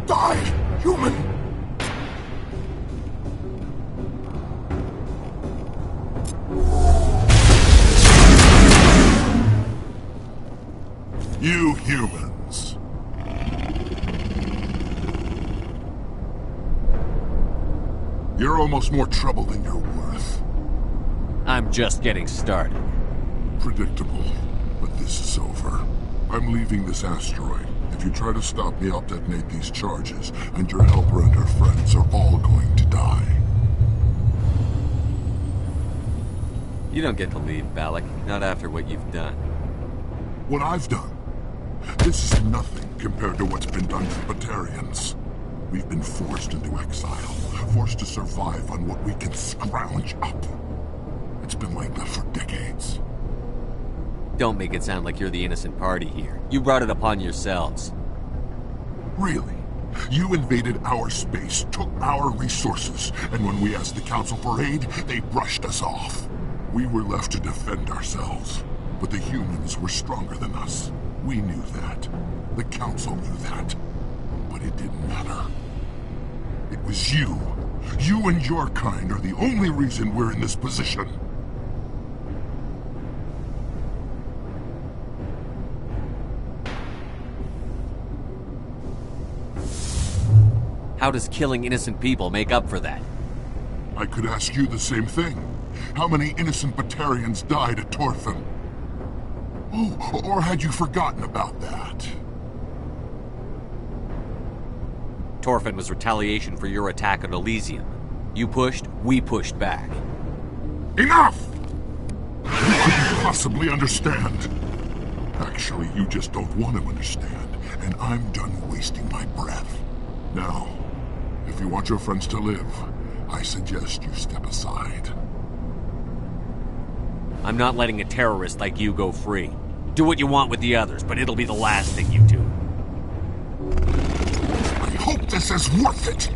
Die, human! You humans. You're almost more trouble than you're worth. I'm just getting started. Predictable, but this is over. I'm leaving this asteroid. If you try to stop me, I'll detonate these charges, and your helper and her friends are all going to die. You don't get to leave, Balak. Not after what you've done. What I've done? This is nothing compared to what's been done to Batarians. We've been forced into exile, forced to survive on what we can scrounge up. It's been like that for decades. Don't make it sound like you're the innocent party here. You brought it upon yourselves. Really? You invaded our space, took our resources, and when we asked the Council for aid, they brushed us off. We were left to defend ourselves, but the humans were stronger than us. We knew that. The Council knew that. But it didn't matter. It was you. You and your kind are the only reason we're in this position. How does killing innocent people make up for that? I could ask you the same thing. How many innocent Batarians died at Torfan? Oh, or had you forgotten about that? Torfan was retaliation for your attack on Elysium. You pushed, we pushed back. Enough! You couldn't possibly understand. Actually, you just don't want to understand, and I'm done wasting my breath. Now, if you want your friends to live, I suggest you step aside. I'm not letting a terrorist like you go free. Do what you want with the others, but it'll be the last thing you do. I hope this is worth it!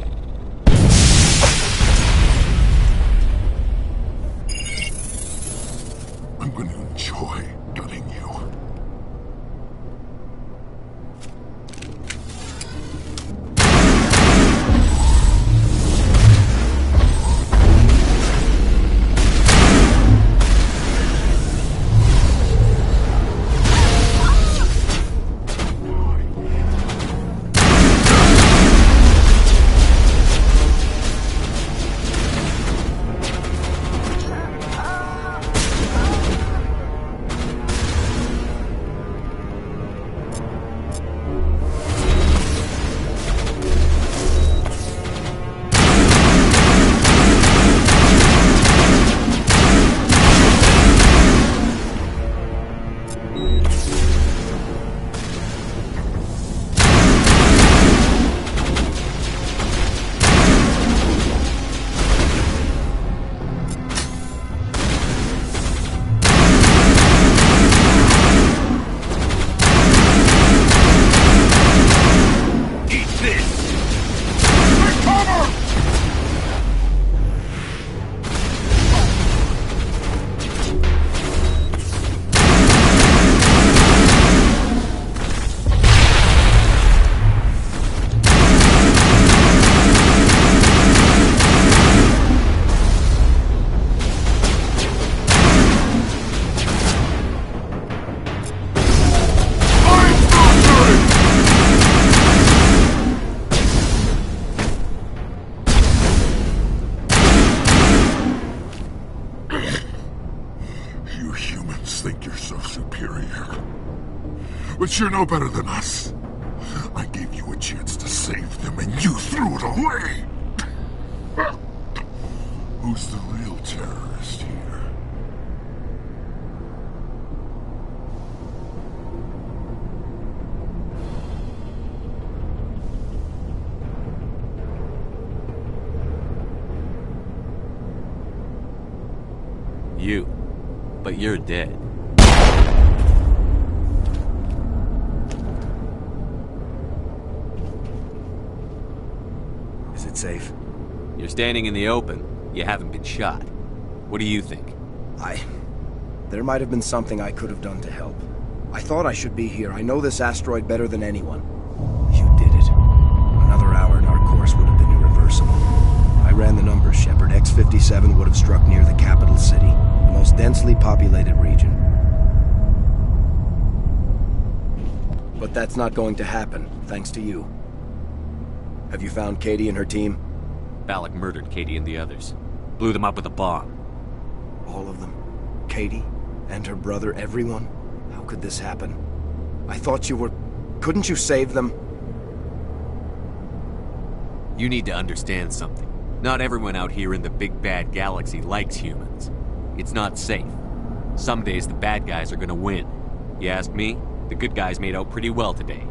I'm going to enjoy gutting you. But you're no better than us. I gave you a chance to save them, and you threw it away! Who's the real terrorist here? You. But you're dead. Is it safe? You're standing in the open. You haven't been shot. What do you think? There might have been something I could have done to help. I thought I should be here. I know this asteroid better than anyone. You did it. Another region. But that's not going to happen, thanks to you. Have you found Katie and her team? Balak murdered Katie and the others. Blew them up with a bomb. All of them? Katie? And her brother, everyone? How could this happen? I thought you were... Couldn't you save them? You need to understand something. Not everyone out here in the big bad galaxy likes humans. It's not safe. Some days the bad guys are gonna win. You ask me, the good guys made out pretty well today.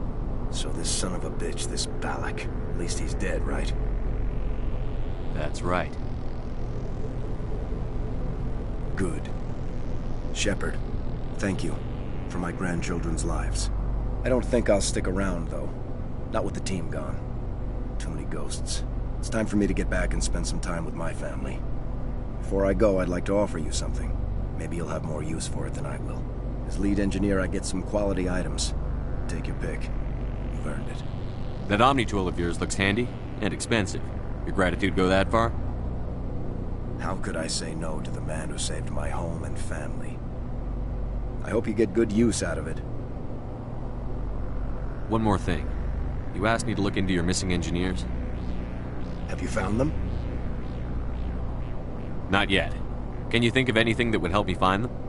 So this son of a bitch, this Balak, at least he's dead, right? That's right. Good. Shepard, thank you for my grandchildren's lives. I don't think I'll stick around, though. Not with the team gone. Too many ghosts. It's time for me to get back and spend some time with my family. Before I go, I'd like to offer you something. Maybe you'll have more use for it than I will. As lead engineer, I get some quality items. Take your pick. You've earned it. That Omni tool of yours looks handy and expensive. Your gratitude go that far? How could I say no to the man who saved my home and family? I hope you get good use out of it. One more thing. You asked me to look into your missing engineers? Have you found them? Not yet. Can you think of anything that would help me find them?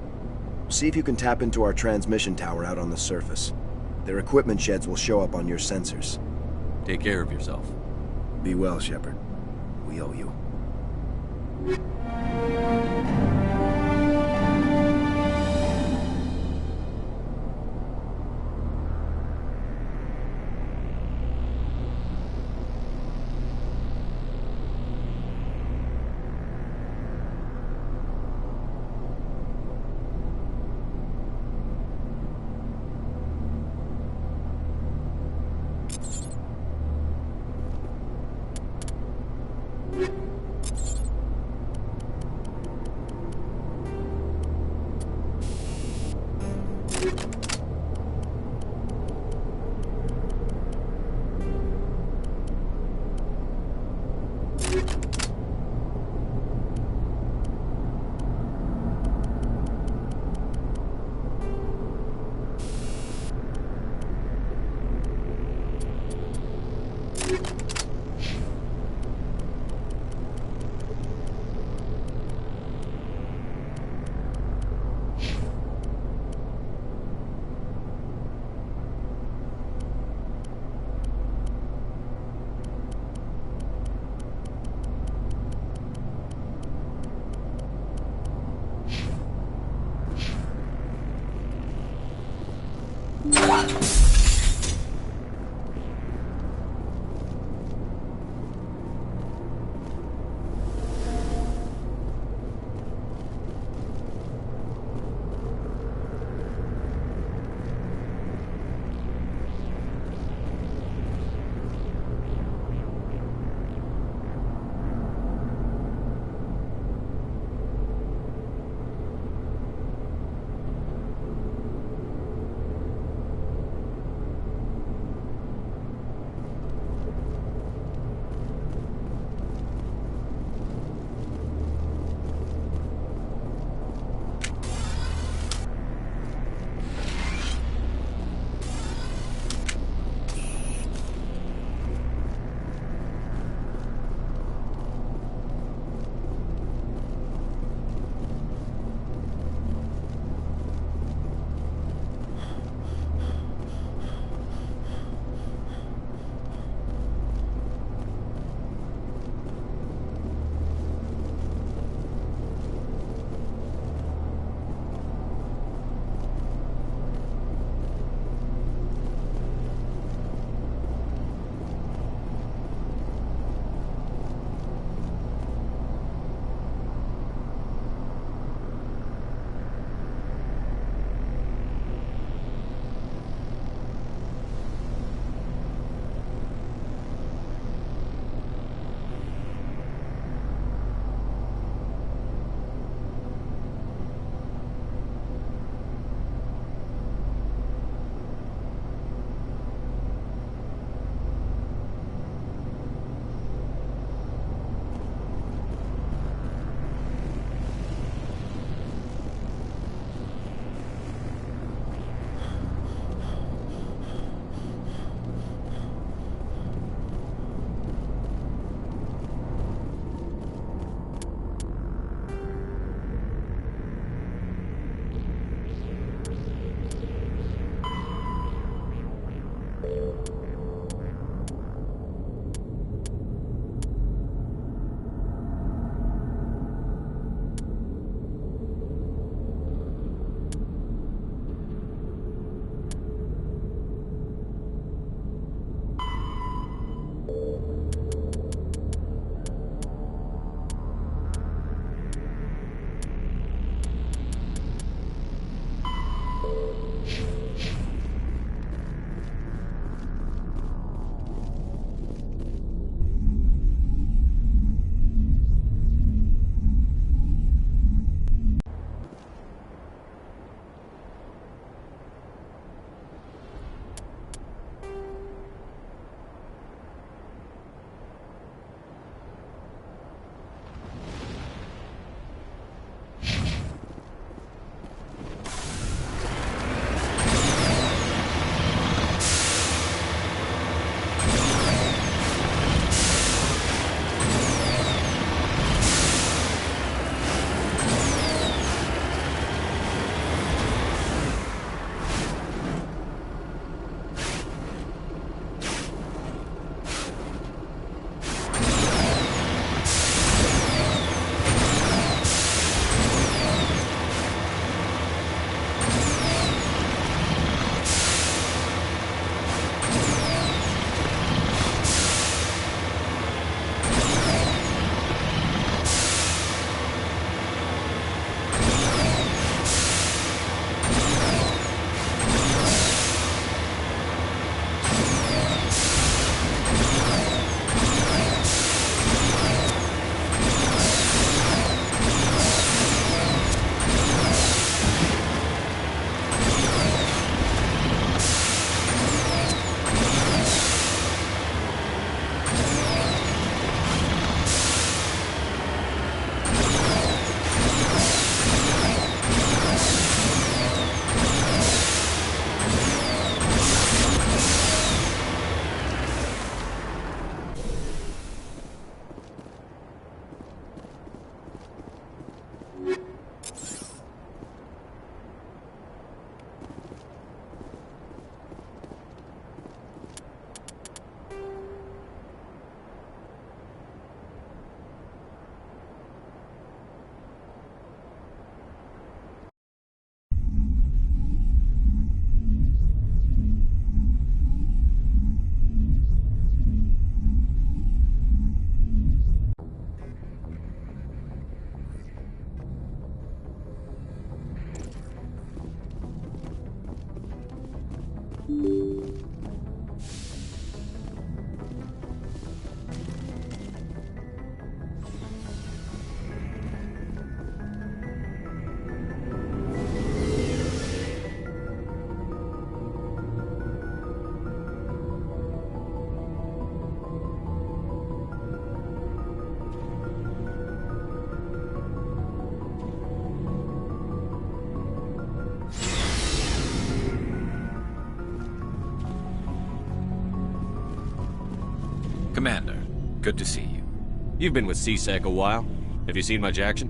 See if you can tap into our transmission tower out on the surface. Their equipment sheds will show up on your sensors. Take care of yourself. Be well, Shepard. We owe you. Commander, good to see you. You've been with CSEC a while. Have you seen much action?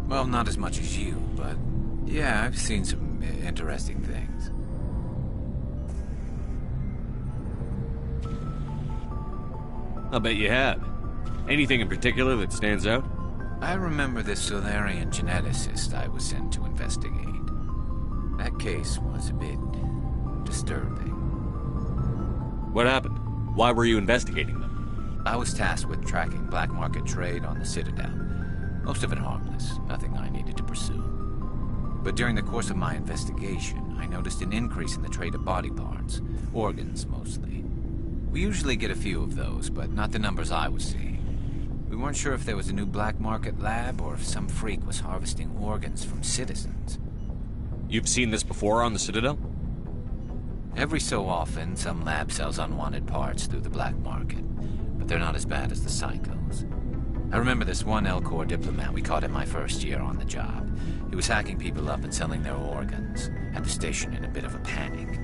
Well, not as much as you, but yeah, I've seen some interesting things. I'll bet you have. Anything in particular that stands out? I remember this Solarian geneticist I was sent to investigate. That case was a bit disturbing. What happened? Why were you investigating them? I was tasked with tracking black market trade on the Citadel. Most of it harmless, nothing I needed to pursue. But during the course of my investigation, I noticed an increase in the trade of body parts, organs mostly. We usually get a few of those, but not the numbers I was seeing. We weren't sure if there was a new black market lab or if some freak was harvesting organs from citizens. You've seen this before on the Citadel? Every so often, some lab sells unwanted parts through the black market, but they're not as bad as the psychos. I remember this one L-Corps diplomat we caught in my first year on the job. He was hacking people up and selling their organs, had the station in a bit of a panic.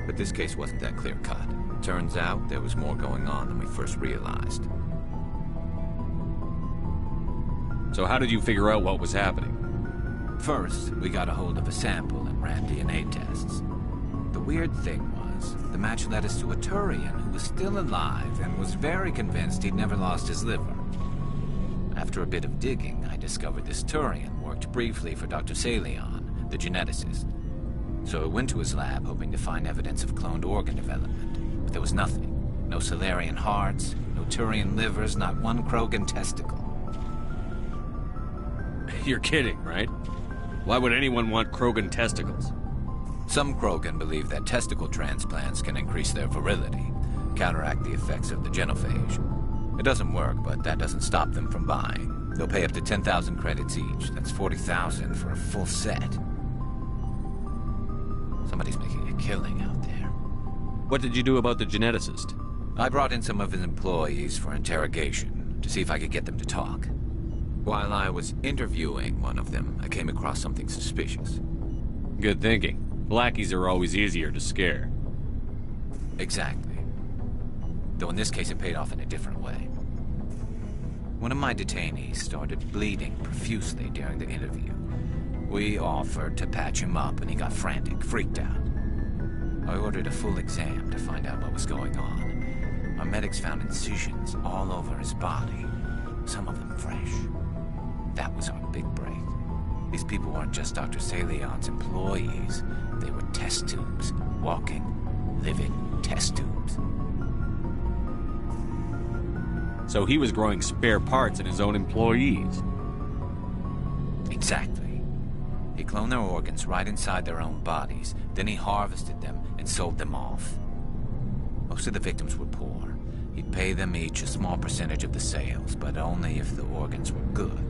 But this case wasn't that clear-cut. Turns out there was more going on than we first realized. So how did you figure out what was happening? First, we got a hold of a sample and ran DNA tests. The weird thing was, the match led us to a Turian who was still alive and was very convinced he'd never lost his liver. After a bit of digging, I discovered this Turian worked briefly for Dr. Salion, the geneticist. So I went to his lab hoping to find evidence of cloned organ development, but there was nothing. No Solarian hearts, no Turian livers, not one Krogan testicle. You're kidding, right? Why would anyone want Krogan testicles? Some Krogan believe that testicle transplants can increase their virility, counteract the effects of the genophage. It doesn't work, but that doesn't stop them from buying. They'll pay up to 10,000 credits each. That's 40,000 for a full set. Somebody's making a killing out there. What did you do about the geneticist? I brought in some of his employees for interrogation, to see if I could get them to talk. While I was interviewing one of them, I came across something suspicious. Good thinking. Blackies are always easier to scare. Exactly. Though in this case it paid off in a different way. One of my detainees started bleeding profusely during the interview. We offered to patch him up and he got frantic, freaked out. I ordered a full exam to find out what was going on. Our medics found incisions all over his body, some of them fresh. That was our big break. These people weren't just Dr. Salion's employees. They were test tubes. Walking, living test tubes. So he was growing spare parts in his own employees. Exactly. He cloned their organs right inside their own bodies. Then he harvested them and sold them off. Most of the victims were poor. He'd pay them each a small percentage of the sales, but only if the organs were good.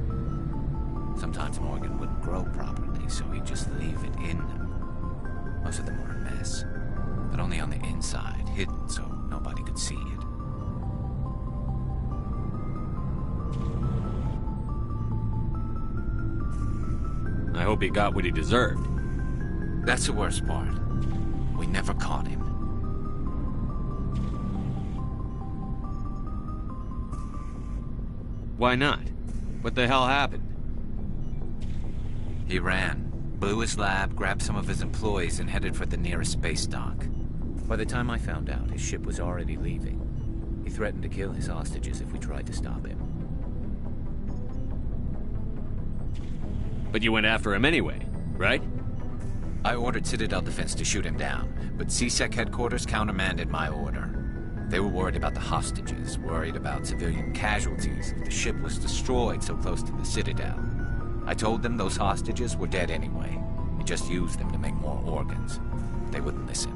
Sometimes an organ wouldn't grow properly, so he'd just leave it in them. Most of them were a mess, but only on the inside, hidden so nobody could see it. I hope he got what he deserved. That's the worst part. We never caught him. Why not? What the hell happened? He ran, blew his lab, grabbed some of his employees, and headed for the nearest space dock. By the time I found out, his ship was already leaving. He threatened to kill his hostages if we tried to stop him. But you went after him anyway, right? I ordered Citadel Defense to shoot him down, but CSEC headquarters countermanded my order. They were worried about the hostages, worried about civilian casualties if the ship was destroyed so close to the Citadel. I told them those hostages were dead anyway. We just used them to make more organs. They wouldn't listen.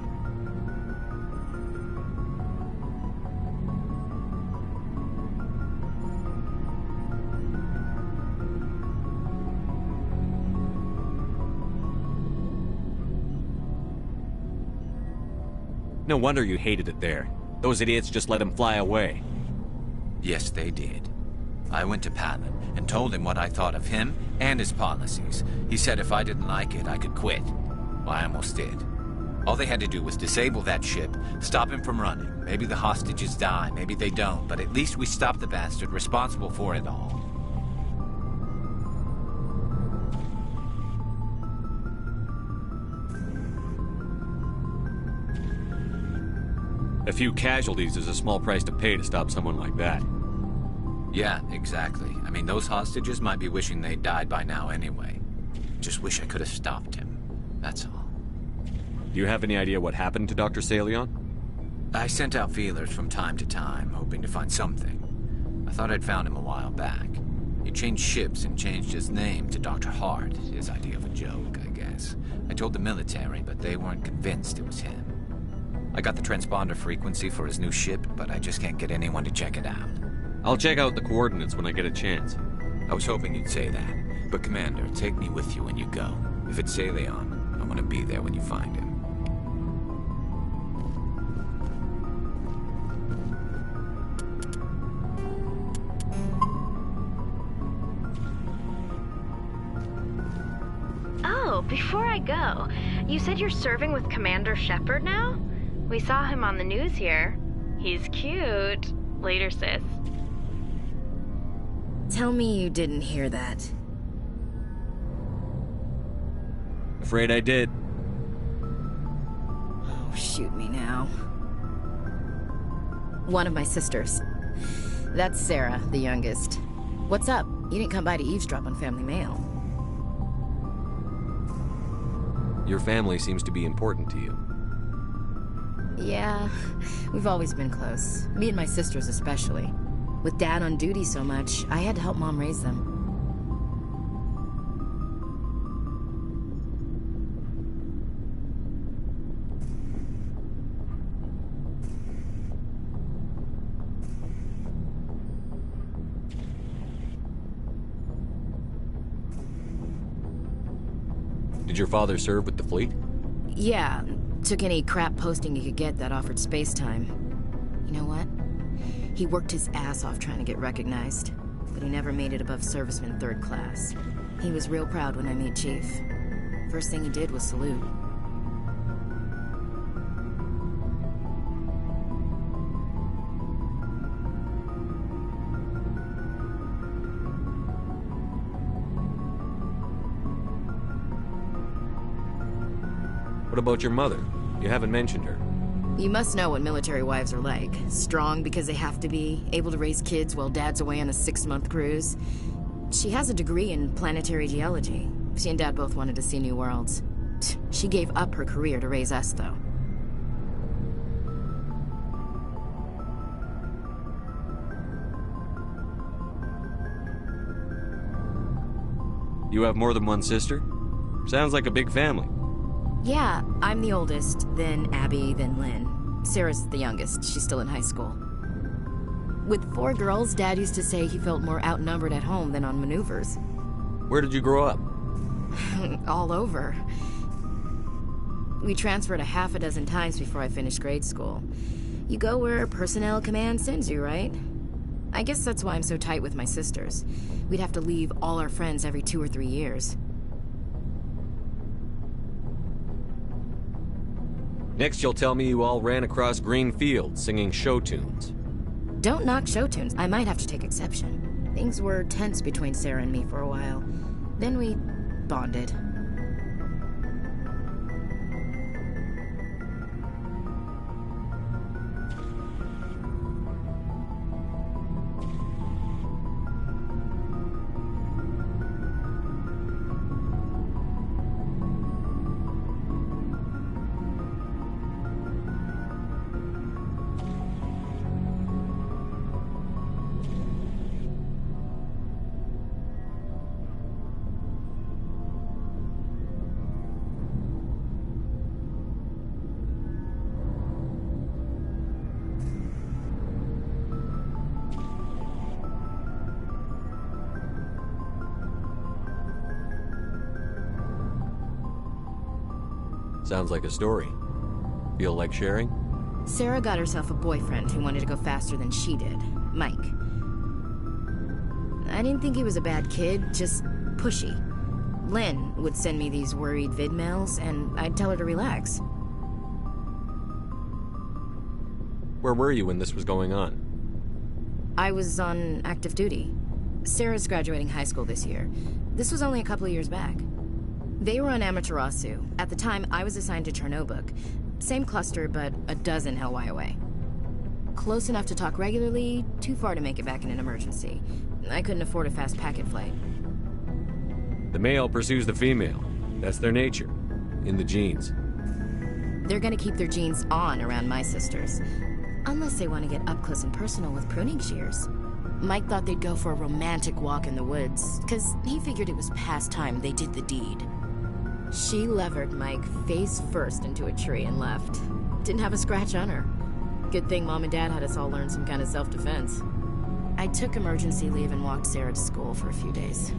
No wonder you hated it there. Those idiots just let him fly away. Yes, they did. I went to Palin and told him what I thought of him and his policies. He said if I didn't like it, I could quit. Well, I almost did. All they had to do was disable that ship, stop him from running. Maybe the hostages die, maybe they don't, but at least we stopped the bastard responsible for it all. A few casualties is a small price to pay to stop someone like that. Yeah, exactly. I mean, those hostages might be wishing they'd died by now anyway. Just wish I could have stopped him. That's all. Do you have any idea what happened to Dr. Salion? I sent out feelers from time to time, hoping to find something. I thought I'd found him a while back. He changed ships and changed his name to Dr. Hart, his idea of a joke, I guess. I told the military, but they weren't convinced it was him. I got the transponder frequency for his new ship, but I just can't get anyone to check it out. I'll check out the coordinates when I get a chance. I was hoping you'd say that. But Commander, take me with you when you go. If it's Salion, I want to be there when you find him. Oh, before I go, you said you're serving with Commander Shepard now? We saw him on the news here. He's cute. Later, sis. Tell me you didn't hear that. Afraid I did. Oh, shoot me now. One of my sisters. That's Sarah, the youngest. What's up? You didn't come by to eavesdrop on family mail. Your family seems to be important to you. Yeah, we've always been close. Me and my sisters especially. With Dad on duty so much, I had to help Mom raise them. Did your father serve with the fleet? Yeah, took any crap posting he could get that offered space time. You know what? He worked his ass off trying to get recognized, but he never made it above serviceman 3rd class. He was real proud when I made Chief. First thing he did was salute. What about your mother? You haven't mentioned her. You must know what military wives are like. Strong because they have to be, able to raise kids while Dad's away on a 6-month cruise. She has a degree in planetary geology. She and Dad both wanted to see new worlds. She gave up her career to raise us, though. You have more than one sister? Sounds like a big family. Yeah, I'm the oldest, then Abby, then Lynn. Sarah's the youngest. She's still in high school. With 4 girls, Dad used to say he felt more outnumbered at home than on maneuvers. Where did you grow up? All over. We transferred a half a dozen times before I finished grade school. You go where personnel command sends you, right? I guess that's why I'm so tight with my sisters. We'd have to leave all our friends every 2 or 3 years. Next, you'll tell me you all ran across green fields singing show tunes. Don't knock show tunes. I might have to take exception. Things were tense between Sarah and me for a while. Then we bonded. Sounds like a story. Feel like sharing? Sarah got herself a boyfriend who wanted to go faster than she did, Mike. I didn't think he was a bad kid, just pushy. Lynn would send me these worried vid mails, and I'd tell her to relax. Where were you when this was going on? I was on active duty. Sarah's graduating high school this year. This was only a couple of years back. They were on Amaterasu. At the time, I was assigned to Chernobog. Same cluster, but a dozen Hellwire away. Close enough to talk regularly, too far to make it back in an emergency. I couldn't afford a fast packet flight. The male pursues the female. That's their nature. In the genes. They're gonna keep their genes on around my sisters. Unless they want to get up close and personal with pruning shears. Mike thought they'd go for a romantic walk in the woods, because he figured it was past time they did the deed. She levered Mike face first into a tree and left. Didn't have a scratch on her. Good thing Mom and Dad had us all learn some kind of self-defense. I took emergency leave and walked Sarah to school for a few days.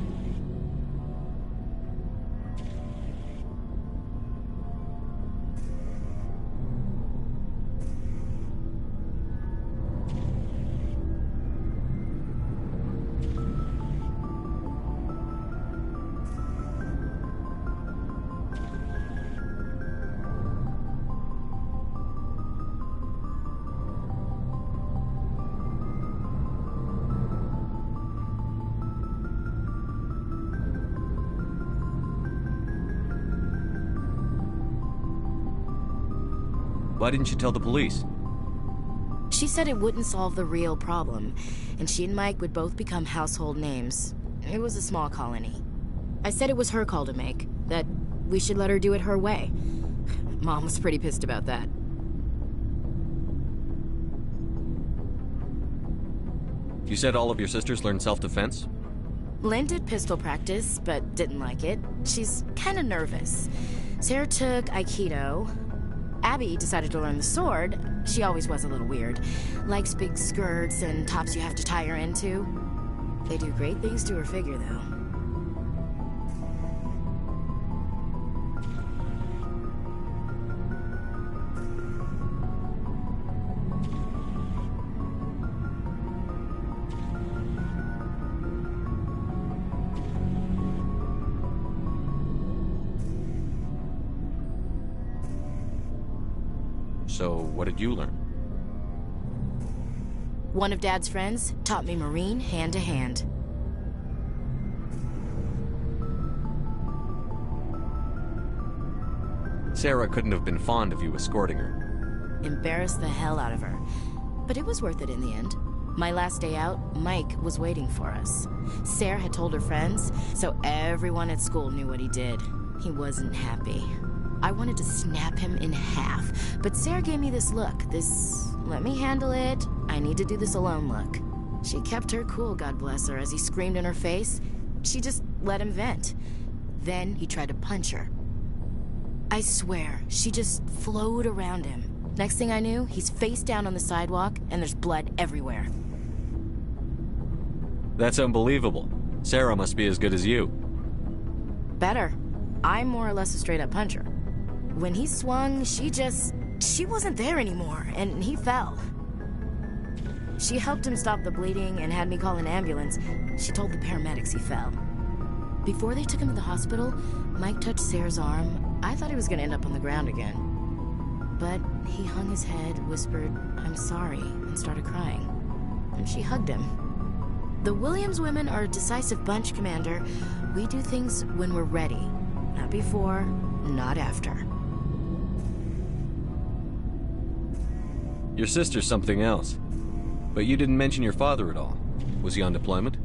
Why didn't you tell the police? She said it wouldn't solve the real problem, and she and Mike would both become household names. It was a small colony. I said it was her call to make, that we should let her do it her way. Mom was pretty pissed about that. You said all of your sisters learned self-defense? Lynn did pistol practice, but didn't like it. She's kind of nervous. Sarah took Aikido. Abby decided to learn the sword. She always was a little weird. Likes big skirts and tops you have to tie her into. They do great things to her figure, though. So, what did you learn? One of Dad's friends taught me Marine hand to hand. Sarah couldn't have been fond of you escorting her. Embarrassed the hell out of her. But it was worth it in the end. My last day out, Mike was waiting for us. Sarah had told her friends, so everyone at school knew what he did. He wasn't happy. I wanted to snap him in half, but Sarah gave me this look, this let me handle it, I need to do this alone look. She kept her cool, God bless her, as he screamed in her face. She just let him vent. Then he tried to punch her. I swear, she just flowed around him. Next thing I knew, he's face down on the sidewalk, and there's blood everywhere. That's unbelievable. Sarah must be as good as you. Better. I'm more or less a straight-up puncher. When he swung, she wasn't there anymore, and he fell. She helped him stop the bleeding and had me call an ambulance. She told the paramedics he fell. Before they took him to the hospital, Mike touched Sarah's arm. I thought he was gonna end up on the ground again. But he hung his head, whispered, "I'm sorry," and started crying. And she hugged him. The Williams women are a decisive bunch, Commander. We do things when we're ready. Not before, not after. Your sister's something else. But you didn't mention your father at all. Was he on deployment?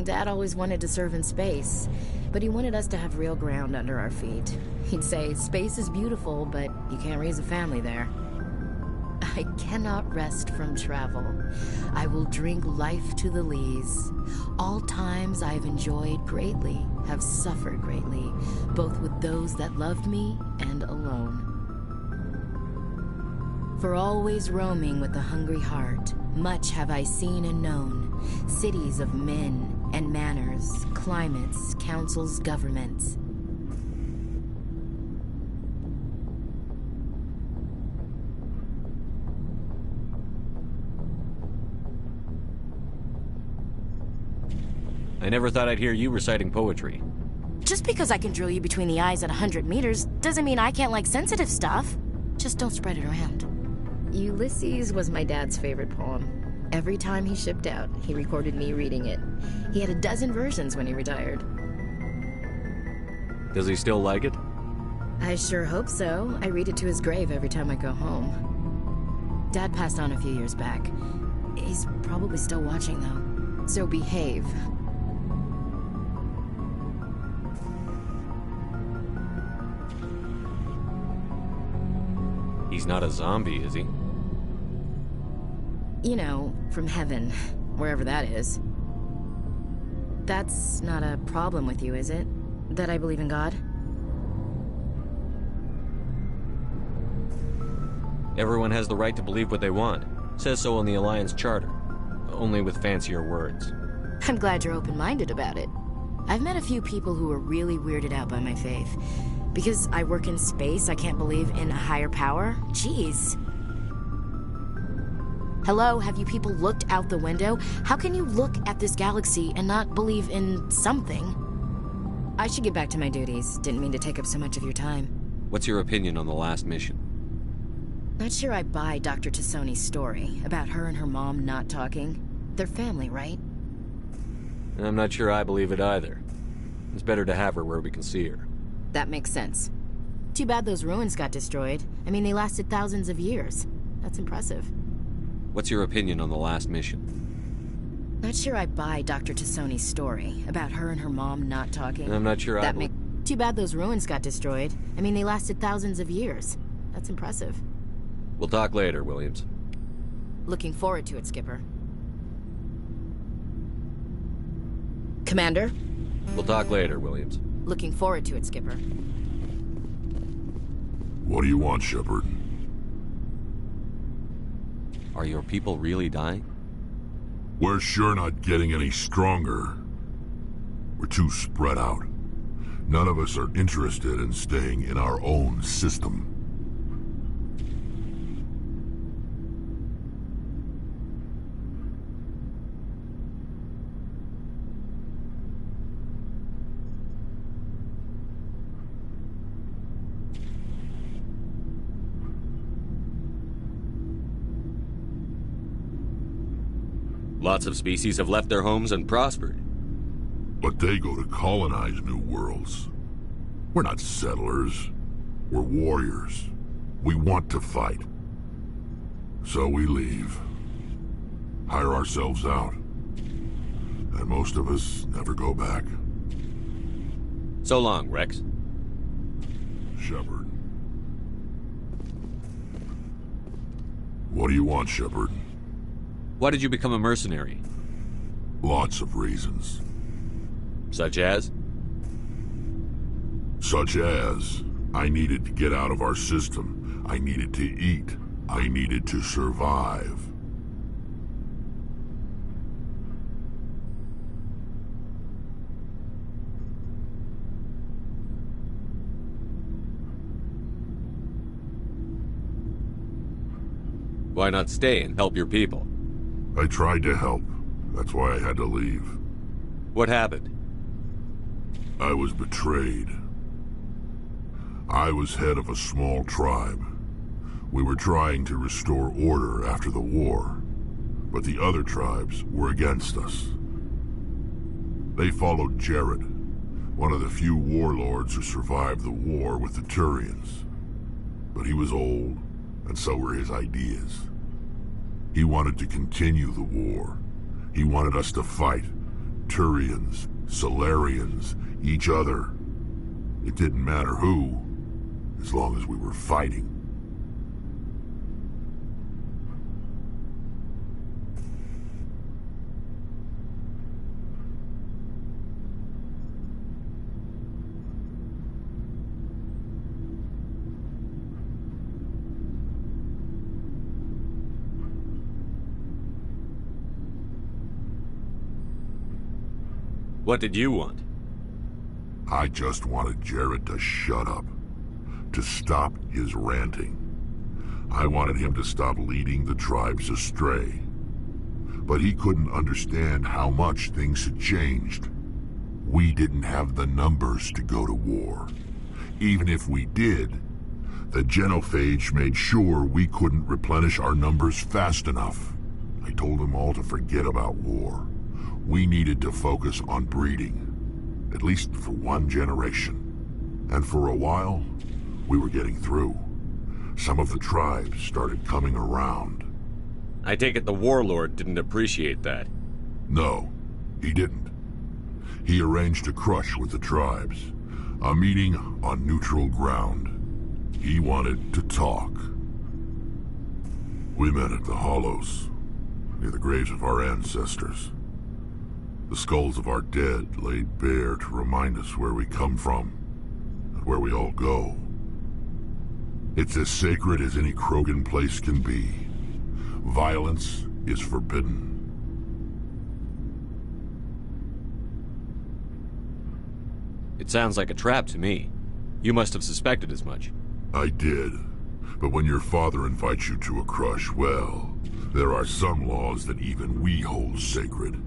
Dad always wanted to serve in space, but he wanted us to have real ground under our feet. He'd say, space is beautiful, but you can't raise a family there. I cannot rest from travel. I will drink life to the lees. All times I have enjoyed greatly, have suffered greatly, both with those that loved me and alone. For always roaming with a hungry heart, much have I seen and known, cities of men and manners, climates, councils, governments. I never thought I'd hear you reciting poetry. Just because I can drill you between the eyes at 100 meters doesn't mean I can't like sensitive stuff. Just don't spread it around. Ulysses was my dad's favorite poem. Every time he shipped out, he recorded me reading it. He had a dozen versions when he retired. Does he still like it? I sure hope so. I read it to his grave every time I go home. Dad passed on a few years back. He's probably still watching, though. So behave. He's not a zombie, is he? You know, from heaven, wherever that is. That's not a problem with you, is it? That I believe in God? Everyone has the right to believe what they want. Says so in the Alliance Charter. Only with fancier words. I'm glad you're open-minded about it. I've met a few people who are really weirded out by my faith. Because I work in space, I can't believe in a higher power? Jeez. Hello, have you people looked out the window? How can you look at this galaxy and not believe in something? I should get back to my duties. Didn't mean to take up so much of your time. What's your opinion on the last mission? Not sure I buy Dr. Tassoni's story about her and her mom not talking. They're family, right? I'm not sure I believe it either. It's better to have her where we can see her. That makes sense. Too bad those ruins got destroyed. I mean, they lasted thousands of years. That's impressive. What's your opinion on the last mission? Not sure I buy Dr. Tassoni's story about her and her mom not talking. I'm not sure I believe... Too bad those ruins got destroyed. I mean, they lasted thousands of years. That's impressive. We'll talk later, Williams. Looking forward to it, Skipper. Commander? We'll talk later, Williams. Looking forward to it, Skipper. What do you want, Shepard? Are your people really dying? We're sure not getting any stronger. We're too spread out. None of us are interested in staying in our own system. Lots of species have left their homes and prospered. But they go to colonize new worlds. We're not settlers. We're warriors. We want to fight. So we leave. Hire ourselves out. And most of us never go back. So long, Rex. Shepard. What do you want, Shepard? Why did you become a mercenary? Lots of reasons. Such as? Such as, I needed to get out of our system. I needed to eat. I needed to survive. Why not stay and help your people? I tried to help. That's why I had to leave. What happened? I was betrayed. I was head of a small tribe. We were trying to restore order after the war, but the other tribes were against us. They followed Jared, one of the few warlords who survived the war with the Turians. But he was old, and so were his ideas. He wanted to continue the war. He wanted us to fight. Turians, Solarians, each other. It didn't matter who, as long as we were fighting. What did you want? I just wanted Jared to shut up, to stop his ranting. I wanted him to stop leading the tribes astray. But he couldn't understand how much things had changed. We didn't have the numbers to go to war. Even if we did, the genophage made sure we couldn't replenish our numbers fast enough. I told them all to forget about war. We needed to focus on breeding, at least for one generation. And for a while, we were getting through. Some of the tribes started coming around. I take it the warlord didn't appreciate that. No, he didn't. He arranged a crush with the tribes, a meeting on neutral ground. He wanted to talk. We met at the Hollows, near the graves of our ancestors. The skulls of our dead laid bare to remind us where we come from, and where we all go. It's as sacred as any Krogan place can be. Violence is forbidden. It sounds like a trap to me. You must have suspected as much. I did. But when your father invites you to a crush, well, there are some laws that even we hold sacred.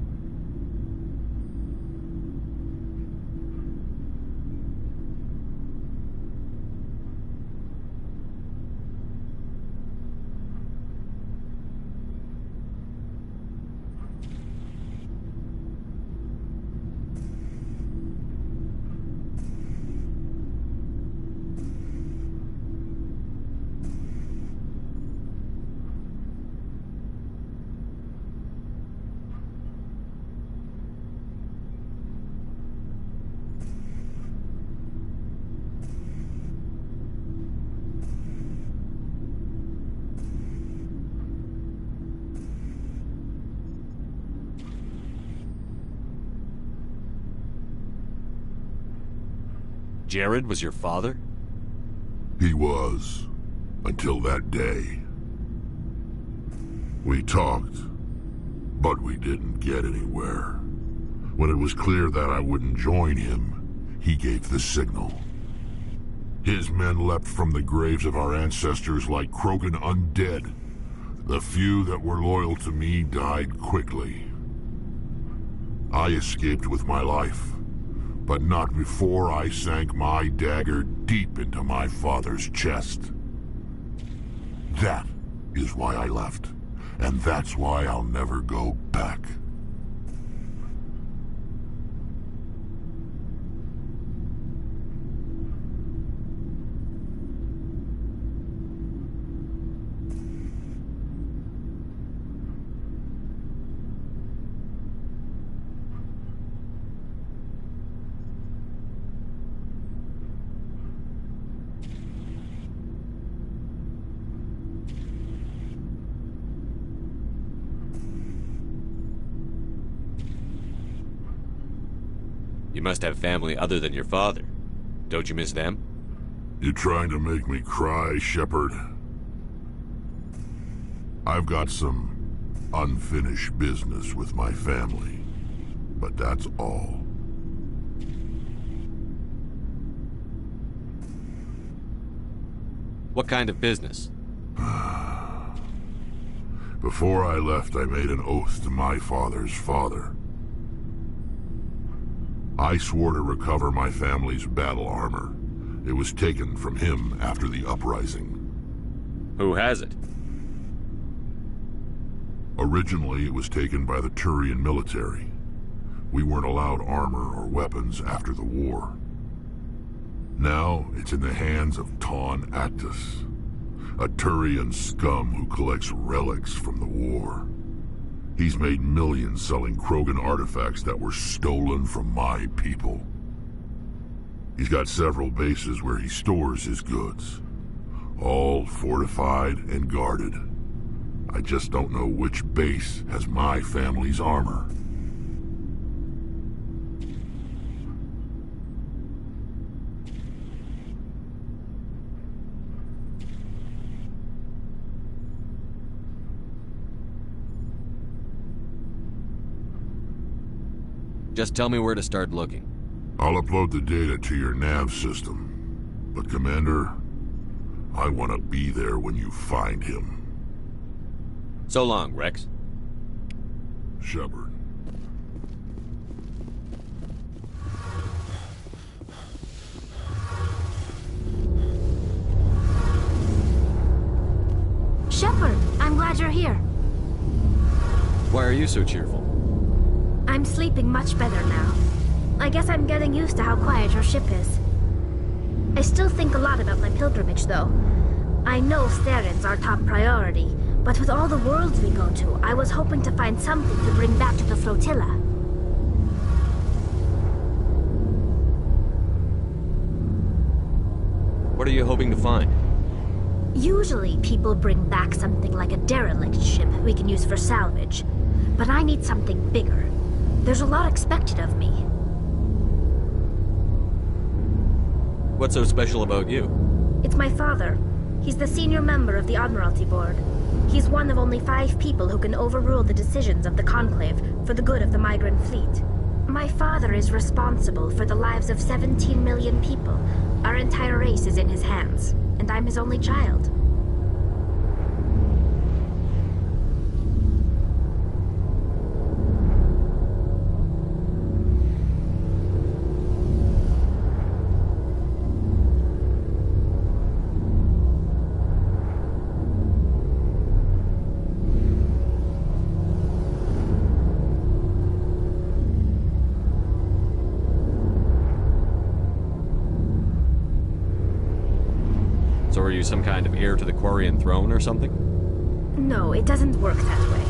Jared was your father? He was. Until that day. We talked, but we didn't get anywhere. When it was clear that I wouldn't join him, he gave the signal. His men leapt from the graves of our ancestors like Krogan undead. The few that were loyal to me died quickly. I escaped with my life, but not before I sank my dagger deep into my father's chest. That is why I left, and that's why I'll never go back. You must have family other than your father. Don't you miss them? You trying to make me cry, Shepard? I've got some unfinished business with my family, but that's all. What kind of business? Before I left, I made an oath to my father's father. I swore to recover my family's battle armor. It was taken from him after the uprising. Who has it? Originally, it was taken by the Turian military. We weren't allowed armor or weapons after the war. Now, it's in the hands of Taun Actus, a Turian scum who collects relics from the war. He's made millions selling Krogan artifacts that were stolen from my people. He's got several bases where he stores his goods, all fortified and guarded. I just don't know which base has my family's armor. Just tell me where to start looking. I'll upload the data to your nav system. But Commander, I want to be there when you find him. So long, Rex. Shepard. Shepard, I'm glad you're here. Why are you so cheerful? I'm sleeping much better now. I guess I'm getting used to how quiet your ship is. I still think a lot about my pilgrimage, though. I know Theron's our top priority, but with all the worlds we go to, I was hoping to find something to bring back to the flotilla. What are you hoping to find? Usually, people bring back something like a derelict ship we can use for salvage. But I need something bigger. There's a lot expected of me. What's so special about you? It's my father. He's the senior member of the Admiralty Board. He's one of only 5 people who can overrule the decisions of the Conclave for the good of the migrant fleet. My father is responsible for the lives of 17 million people. Our entire race is in his hands, and I'm his only child. So are you some kind of heir to the Quarian throne or something? No, it doesn't work that way.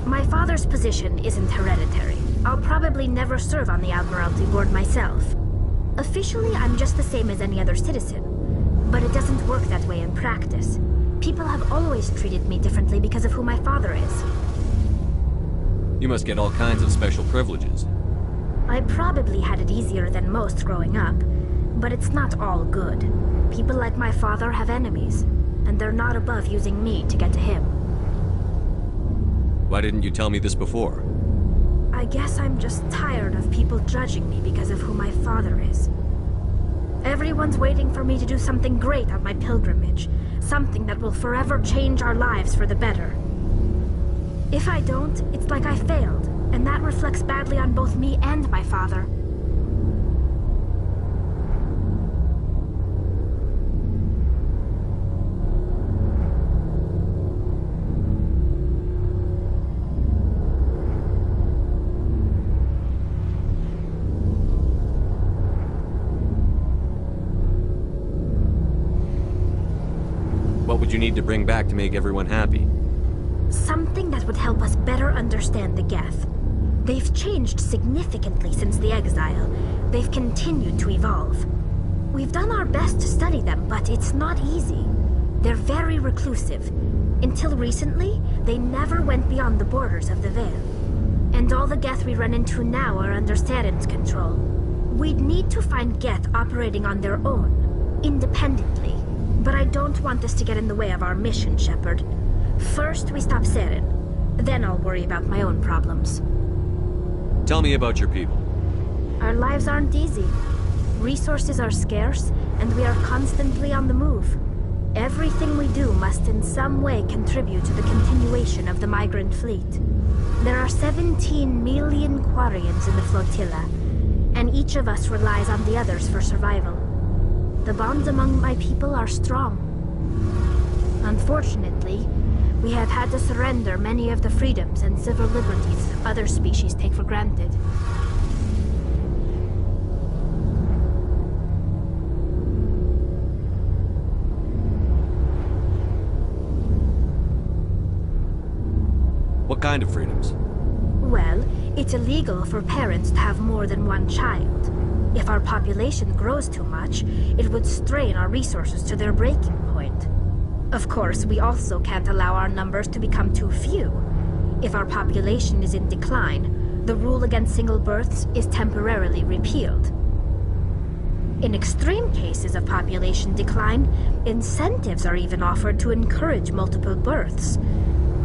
My father's position isn't hereditary. I'll probably never serve on the Admiralty Board myself. Officially, I'm just the same as any other citizen. But it doesn't work that way in practice. People have always treated me differently because of who my father is. You must get all kinds of special privileges. I probably had it easier than most growing up. But it's not all good. People like my father have enemies, and they're not above using me to get to him. Why didn't you tell me this before? I guess I'm just tired of people judging me because of who my father is. Everyone's waiting for me to do something great on my pilgrimage, something that will forever change our lives for the better. If I don't, it's like I failed, and that reflects badly on both me and my father. What would you need to bring back to make everyone happy? Something that would help us better understand the Geth. They've changed significantly since the exile. They've continued to evolve. We've done our best to study them, but it's not easy. They're very reclusive. Until recently, they never went beyond the borders of the Veil. And all the Geth we run into now are under Saren's control. We'd need to find Geth operating on their own, independently. But I don't want this to get in the way of our mission, Shepard. First, we stop Saren. Then I'll worry about my own problems. Tell me about your people. Our lives aren't easy. Resources are scarce, and we are constantly on the move. Everything we do must in some way contribute to the continuation of the migrant fleet. There are 17 million Quarians in the flotilla, and each of us relies on the others for survival. The bonds among my people are strong. Unfortunately, we have had to surrender many of the freedoms and civil liberties other species take for granted. What kind of freedoms? Well, it's illegal for parents to have more than one child. If our population grows too much, it would strain our resources to their breaking point. Of course, we also can't allow our numbers to become too few. If our population is in decline, the rule against single births is temporarily repealed. In extreme cases of population decline, incentives are even offered to encourage multiple births,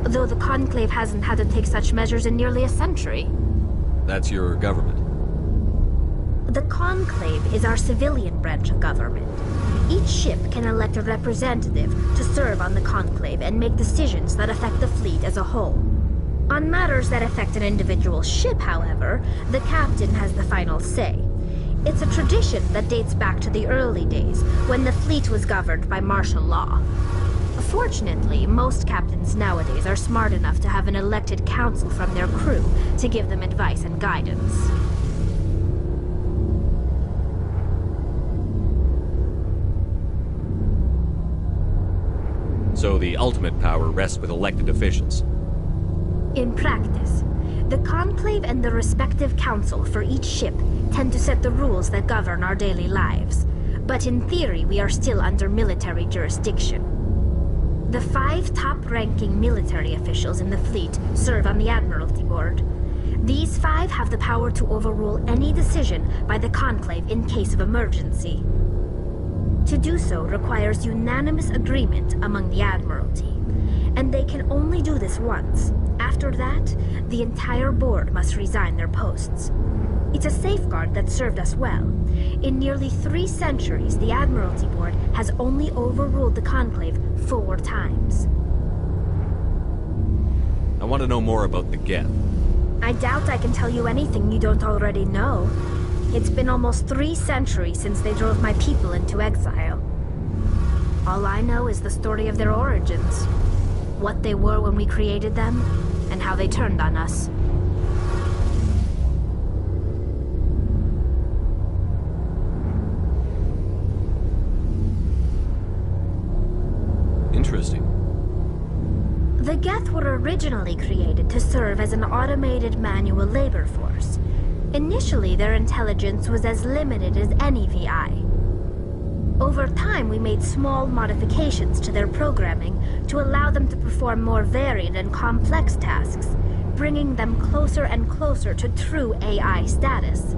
though the Conclave hasn't had to take such measures in nearly a century. That's your government. The Conclave is our civilian branch of government. Each ship can elect a representative to serve on the Conclave and make decisions that affect the fleet as a whole. On matters that affect an individual ship, however, the captain has the final say. It's a tradition that dates back to the early days, when the fleet was governed by martial law. Fortunately, most captains nowadays are smart enough to have an elected council from their crew to give them advice and guidance. So the ultimate power rests with elected officials. In practice, the Conclave and the respective council for each ship tend to set the rules that govern our daily lives. But in theory, we are still under military jurisdiction. The 5 top-ranking military officials in the fleet serve on the Admiralty Board. These 5 have the power to overrule any decision by the Conclave in case of emergency. To do so requires unanimous agreement among the Admiralty, and they can only do this once. After that, the entire board must resign their posts. It's a safeguard that served us well. In nearly 3 centuries, the Admiralty Board has only overruled the Conclave 4 times. I want to know more about the Geth. I doubt I can tell you anything you don't already know. It's been almost 3 centuries since they drove my people into exile. All I know is the story of their origins. What they were when we created them, and how they turned on us. Interesting. The Geth were originally created to serve as an automated manual labor force. Initially, their intelligence was as limited as any VI. Over time, we made small modifications to their programming to allow them to perform more varied and complex tasks, bringing them closer and closer to true AI status.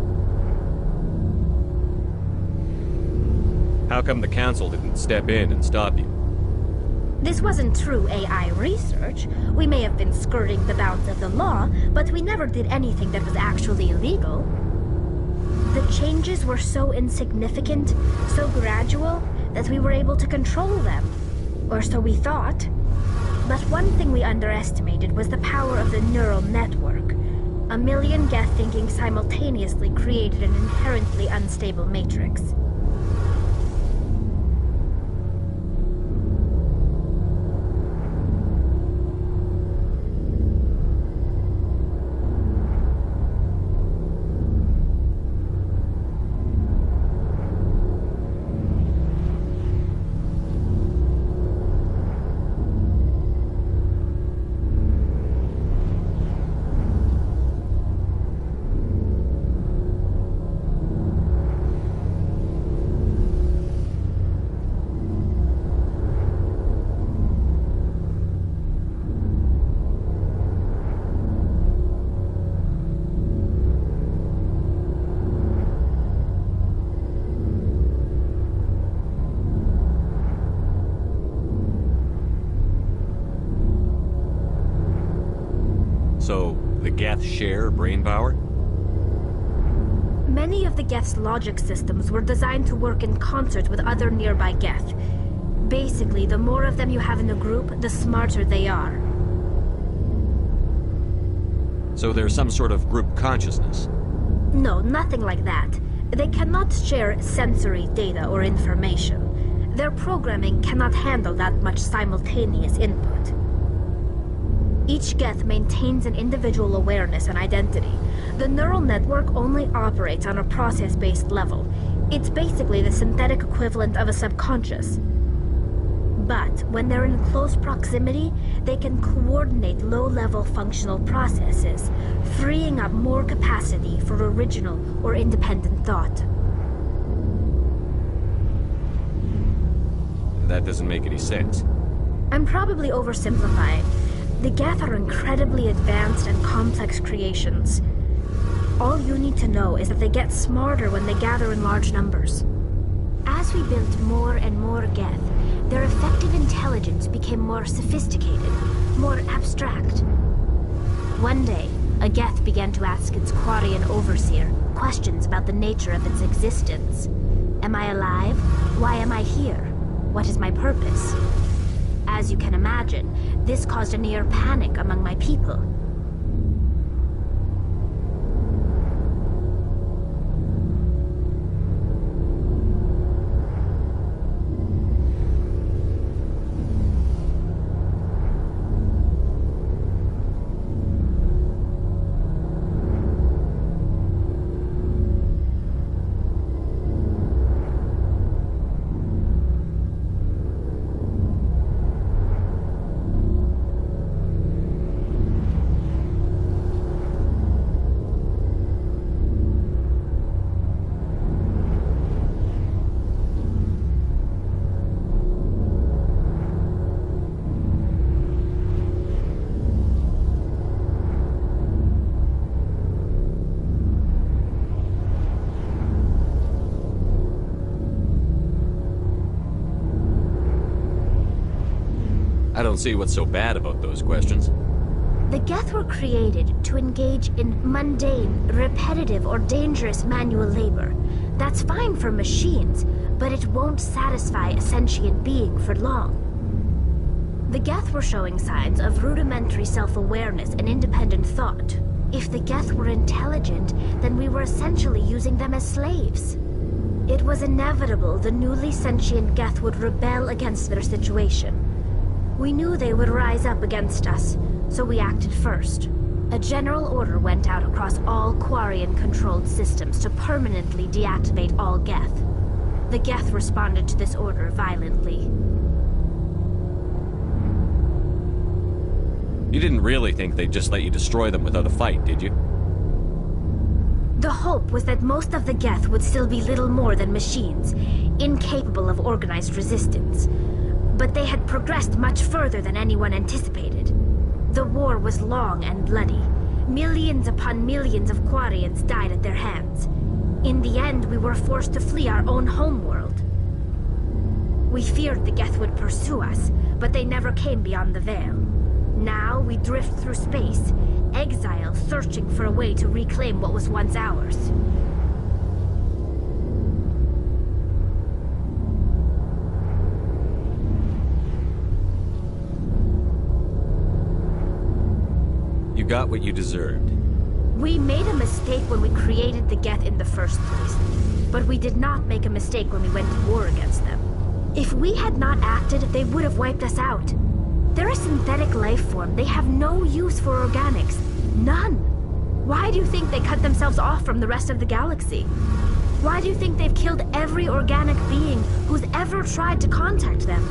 How come the Council didn't step in and stop you? This wasn't true AI research. We may have been skirting the bounds of the law, but we never did anything that was actually illegal. The changes were so insignificant, so gradual, that we were able to control them. Or so we thought. But one thing we underestimated was the power of the neural network. A million Geth thinking simultaneously created an inherently unstable matrix. So, the Geth share brainpower? Many of the Geth's logic systems were designed to work in concert with other nearby Geth. Basically, the more of them you have in a group, the smarter they are. So there's some sort of group consciousness? No, nothing like that. They cannot share sensory data or information. Their programming cannot handle that much simultaneous input. Each Geth maintains an individual awareness and identity. The neural network only operates on a process-based level. It's basically the synthetic equivalent of a subconscious. But when they're in close proximity, they can coordinate low-level functional processes, freeing up more capacity for original or independent thought. That doesn't make any sense. I'm probably oversimplifying. The Geth are incredibly advanced and complex creations. All you need to know is that they get smarter when they gather in large numbers. As we built more and more Geth, their effective intelligence became more sophisticated, more abstract. One day, a Geth began to ask its Quarian overseer questions about the nature of its existence. Am I alive? Why am I here? What is my purpose? As you can imagine, this caused a near panic among my people. I don't see what's so bad about those questions. The Geth were created to engage in mundane, repetitive, or dangerous manual labor. That's fine for machines, but it won't satisfy a sentient being for long. The Geth were showing signs of rudimentary self-awareness and independent thought. If the Geth were intelligent, then we were essentially using them as slaves. It was inevitable the newly sentient Geth would rebel against their situation. We knew they would rise up against us, so we acted first. A general order went out across all Quarian-controlled systems to permanently deactivate all Geth. The Geth responded to this order violently. You didn't really think they'd just let you destroy them without a fight, did you? The hope was that most of the Geth would still be little more than machines, incapable of organized resistance. But they had progressed much further than anyone anticipated. The war was long and bloody. Millions upon millions of Quarians died at their hands. In the end, we were forced to flee our own homeworld. We feared the Geth would pursue us, but they never came beyond the Veil. Now we drift through space, exile searching for a way to reclaim what was once ours. You got what you deserved. We made a mistake when we created the Geth in the first place, but we did not make a mistake when we went to war against them. If we had not acted, they would have wiped us out. They're a synthetic life form. They have no use for organics. None. Why do you think they cut themselves off from the rest of the galaxy? Why do you think they've killed every organic being who's ever tried to contact them?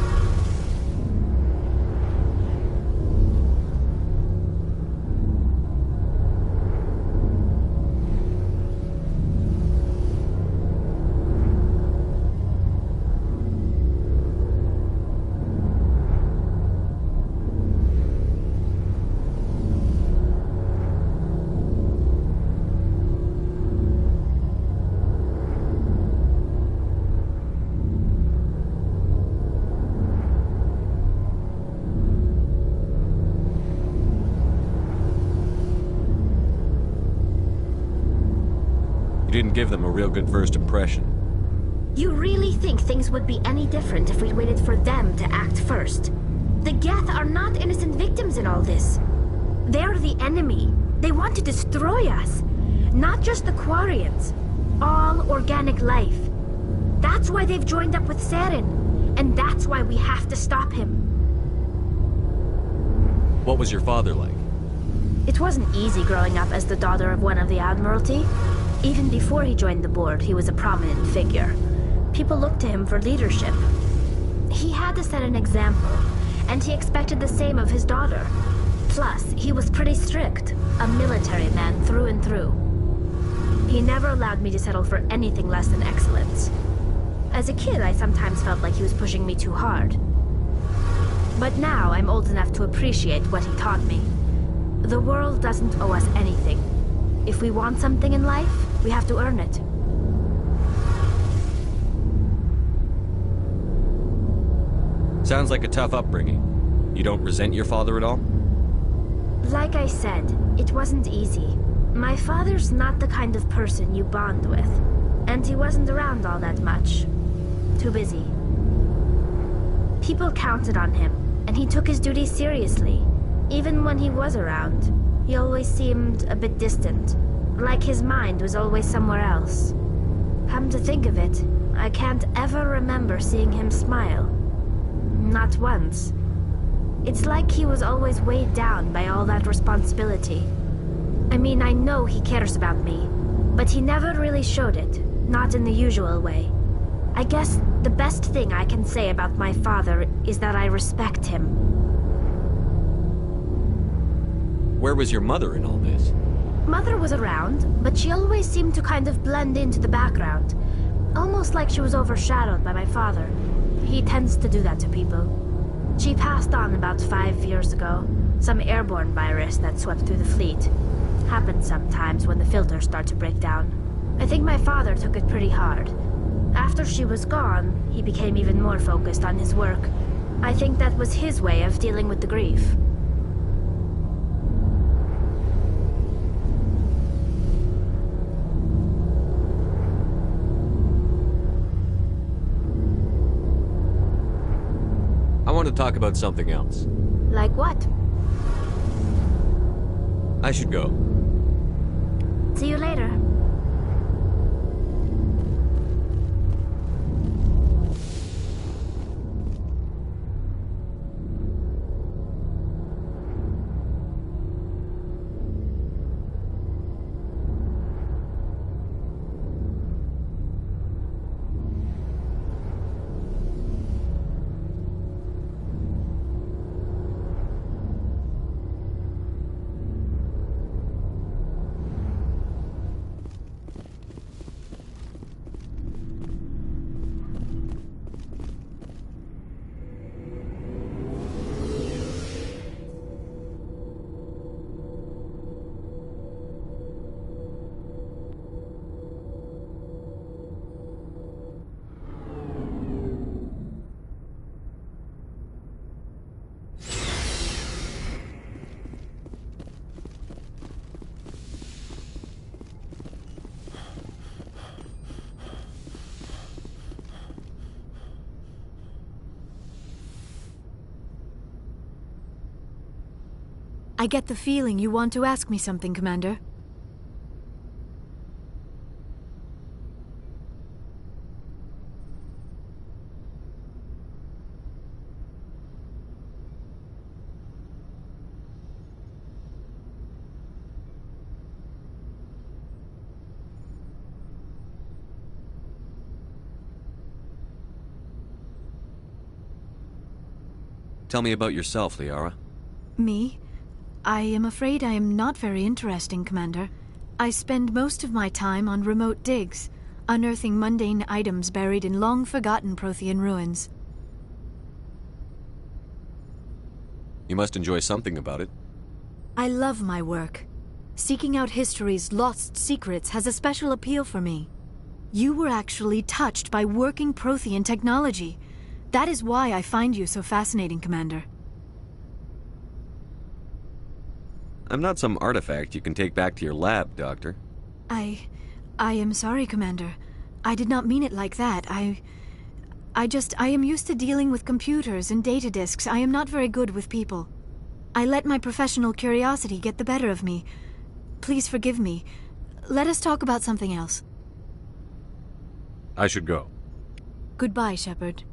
You didn't give them a real good first impression. You really think things would be any different if we'd waited for them to act first? The Geth are not innocent victims in all this. They're the enemy. They want to destroy us. Not just the Quarians. All organic life. That's why they've joined up with Saren. And that's why we have to stop him. What was your father like? It wasn't easy growing up as the daughter of one of the Admiralty. Even before he joined the board, he was a prominent figure. People looked to him for leadership. He had to set an example, and he expected the same of his daughter. Plus, he was pretty strict, a military man through and through. He never allowed me to settle for anything less than excellence. As a kid, I sometimes felt like he was pushing me too hard. But now I'm old enough to appreciate what he taught me. The world doesn't owe us anything. If we want something in life, we have to earn it. Sounds like a tough upbringing. You don't resent your father at all? Like I said, it wasn't easy. My father's not the kind of person you bond with. And he wasn't around all that much. Too busy. People counted on him, and he took his duties seriously. Even when he was around, he always seemed a bit distant. Like his mind was always somewhere else. Come to think of it, I can't ever remember seeing him smile. Not once. It's like he was always weighed down by all that responsibility. I mean, I know he cares about me, but he never really showed it, not in the usual way. I guess the best thing I can say about my father is that I respect him. Where was your mother in all this? Mother was around, but she always seemed to kind of blend into the background. Almost like she was overshadowed by my father. He tends to do that to people. She passed on about 5 years ago. Some airborne virus that swept through the fleet. Happens sometimes when the filters start to break down. I think my father took it pretty hard. After she was gone, he became even more focused on his work. I think that was his way of dealing with the grief. I want to talk about something else. Like what? I should go. See you later. I get the feeling you want to ask me something, Commander. Tell me about yourself, Liara. Me? I am afraid I am not very interesting, Commander. I spend most of my time on remote digs, unearthing mundane items buried in long-forgotten Prothean ruins. You must enjoy something about it. I love my work. Seeking out history's lost secrets has a special appeal for me. You were actually touched by working Prothean technology. That is why I find you so fascinating, Commander. I'm not some artifact you can take back to your lab, Doctor. I am sorry, Commander. I did not mean it like that. I am used to dealing with computers and data disks. I am not very good with people. I let my professional curiosity get the better of me. Please forgive me. Let us talk about something else. I should go. Goodbye, Shepard.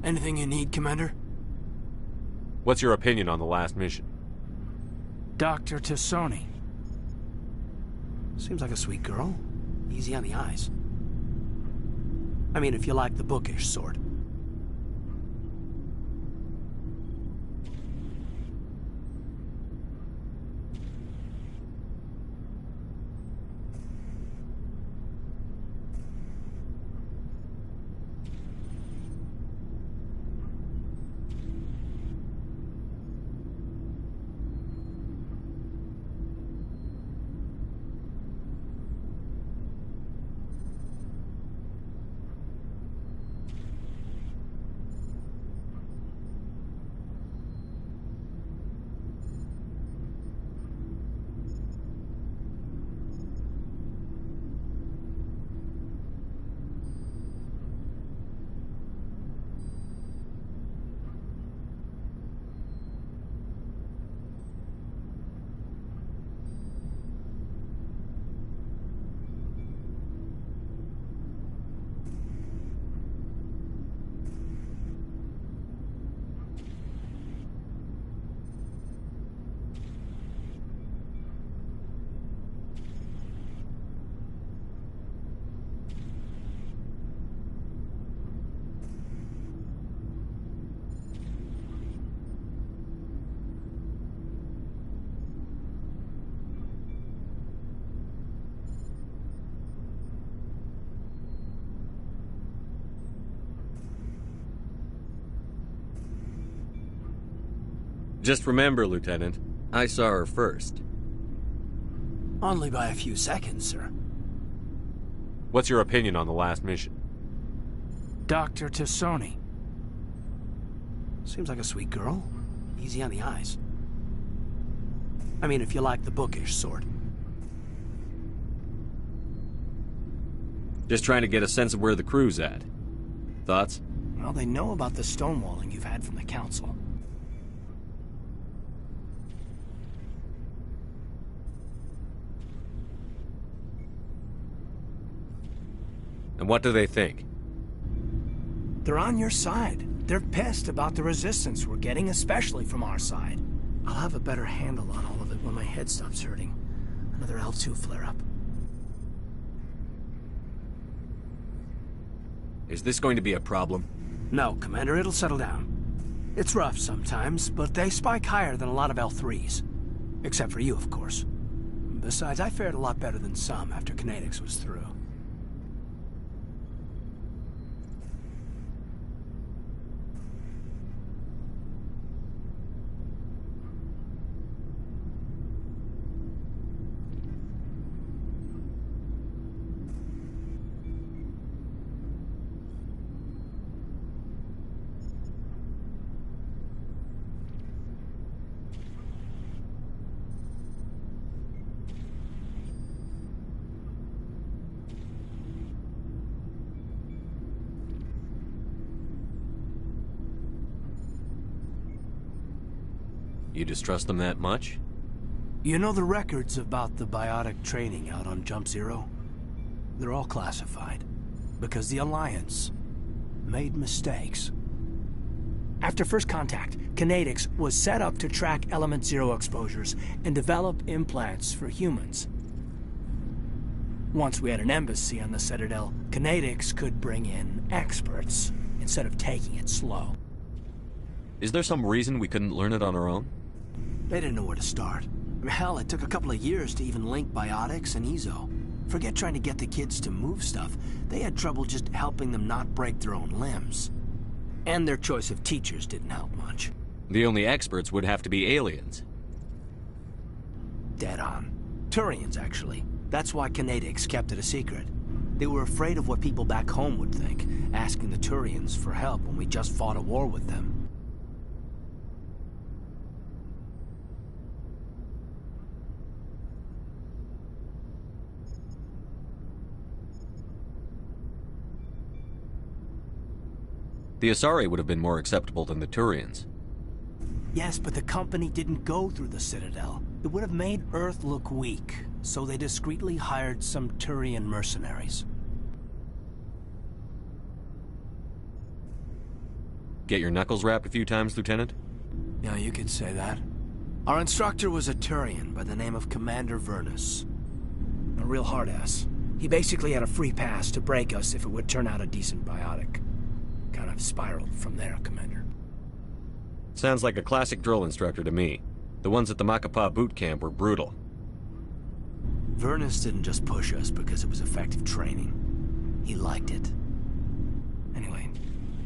Anything you need, Commander? What's your opinion on the last mission? Dr. Tassoni. Seems like a sweet girl. Easy on the eyes. I mean, if you like the bookish sort. Just remember, Lieutenant, I saw her first. Only by a few seconds, sir. What's your opinion on the last mission? Dr. Tassoni. Seems like a sweet girl. Easy on the eyes. I mean, if you like the bookish sort. Just trying to get a sense of where the crew's at. Thoughts? Well, they know about the stonewalling you've had from the Council. And what do they think? They're on your side. They're pissed about the resistance we're getting, especially from our side. I'll have a better handle on all of it when my head stops hurting. Another L2 flare-up. Is this going to be a problem? No, Commander, it'll settle down. It's rough sometimes, but they spike higher than a lot of L3s. Except for you, of course. Besides, I fared a lot better than some after kinetics was through. You distrust them that much? You know the records about the biotic training out on Jump Zero? They're all classified, because the Alliance made mistakes. After first contact, Kinetics was set up to track Element Zero exposures and develop implants for humans. Once we had an embassy on the Citadel, Kinetics could bring in experts instead of taking it slow. Is there some reason we couldn't learn it on our own? They didn't know where to start. Hell, it took a couple of years to even link biotics and Ezo. Forget trying to get the kids to move stuff. They had trouble just helping them not break their own limbs. And their choice of teachers didn't help much. The only experts would have to be aliens. Dead on. Turians, actually. That's why Kinetics kept it a secret. They were afraid of what people back home would think, asking the Turians for help when we just fought a war with them. The Asari would have been more acceptable than the Turians. Yes, but the company didn't go through the Citadel. It would have made Earth look weak, so they discreetly hired some Turian mercenaries. Get your knuckles rapped a few times, Lieutenant? Yeah, you could say that. Our instructor was a Turian by the name of Commander Vernus. A real hard-ass. He basically had a free pass to break us if it would turn out a decent biotic. Kind of spiraled from there, Commander. Sounds like a classic drill instructor to me. The ones at the Macapa boot camp were brutal. Vernus didn't just push us because it was effective training. He liked it. Anyway,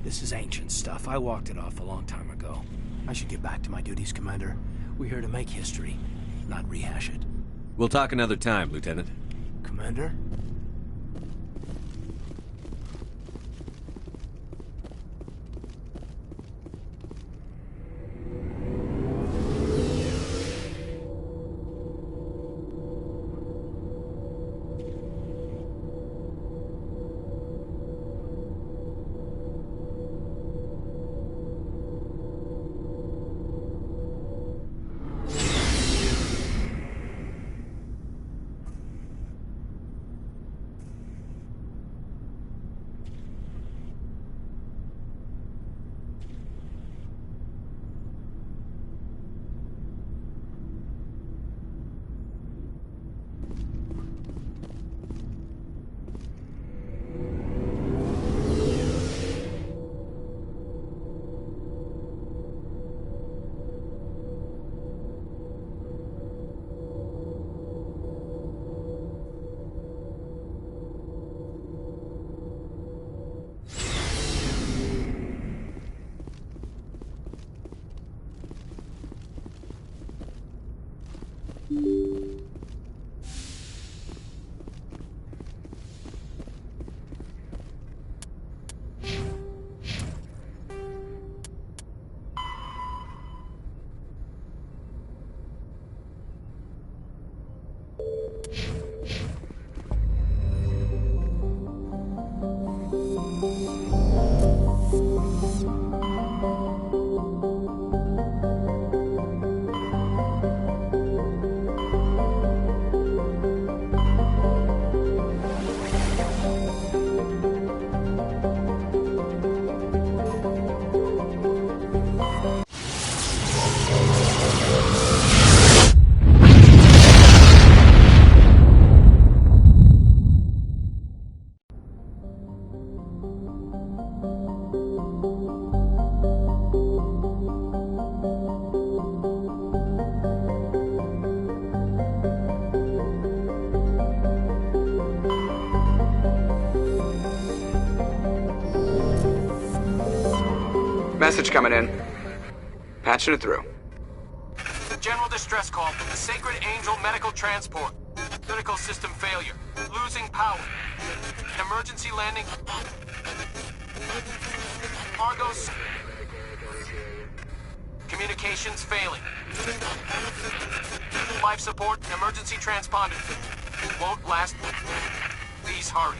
this is ancient stuff. I walked it off a long time ago. I should get back to my duties, Commander. We're here to make history, not rehash it. We'll talk another time, Lieutenant. Commander? Message coming in. Patching it through. General distress call from the Sacred Angel Medical Transport. Critical system failure. Losing power. Emergency landing. Argos. Communications failing. Life support. Emergency transponder. Won't last. Please hurry.